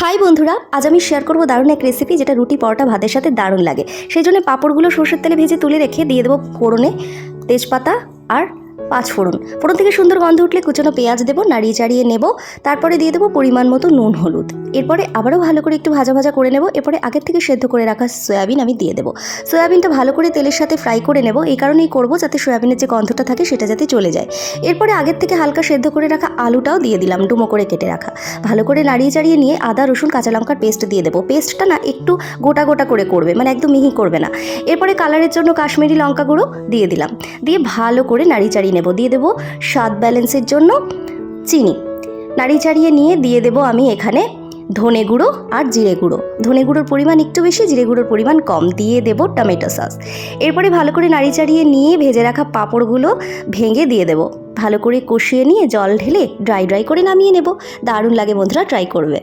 High বন্ধুরা, আজ আমি শেয়ার করব দারুণ এক রেসিপি যেটা রুটি পরোটা ভাতের সাথে দারুণ লাগে। সেই জন্য পাঁপড়গুলো সরষের তেলে ভেজে তুলে রেখে দিয়ে দেবো ফোড়নে তেজপাতা আর 5 ফোড়ন। ফোড়ন থেকে সুন্দর গন্ধ উঠলে কুচনো পেঁয়াজ দেবো, নাড়িয়ে চাড়িয়ে নেব। তারপরে দিয়ে দেবো পরিমাণ মতো নুন হলুদ। এরপরে আবারও ভালো করে একটু ভাজা ভাজা করে নেব। এরপরে আগের থেকে সেদ্ধ করে রাখা সয়াবিন আমি দিয়ে দেবো। সয়াবিনটা ভালো করে তেলের সাথে ফ্রাই করে নেব। এই কারণেই করব যাতে সয়াবিনের যে গন্ধটা থাকে সেটা যাতে চলে যায়। এরপরে আগের থেকে হালকা সেদ্ধ করে রাখা আলুটাও দিয়ে দিলাম, ডুমো করে কেটে রাখা। ভালো করে নাড়িয়ে চাড়িয়ে নিয়ে আদা রসুন কাঁচা লঙ্কার পেস্ট দিয়ে দেবো। পেস্টটা না একটু গোটা গোটা করে করবে, মানে একদম মিহি করবে না। এরপরে কালারের জন্য কাশ্মীরি লঙ্কা গুঁড়ো দিয়ে দিলাম, দিয়ে ভালো করে নাড়িয়ে চাড়িয়ে নেব। দিয়ে দেবো স্বাদ ব্যালেন্সের জন্য চিনি। নাড়িয়ে চাড়িয়ে নিয়ে দিয়ে দেবো আমি এখানে ধনে গুঁড়ো আর জিরে গুঁড়ো। ধনে গুঁড়োর পরিমাণ একটু বেশি, জিরে গুঁড়োর পরিমাণ কম। দিয়ে দেবো টমেটো সস। এরপরে ভালো করে নাড়িয়ে চাড়িয়ে নিয়ে ভেজে রাখা পাঁপড়গুলো ভেঙে দিয়ে দেবো। ভালো করে কষিয়ে নিয়ে জল ঢেলে ড্রাই করে নামিয়ে নেব। দারুণ লাগে বন্ধুরা, ট্রাই করবে।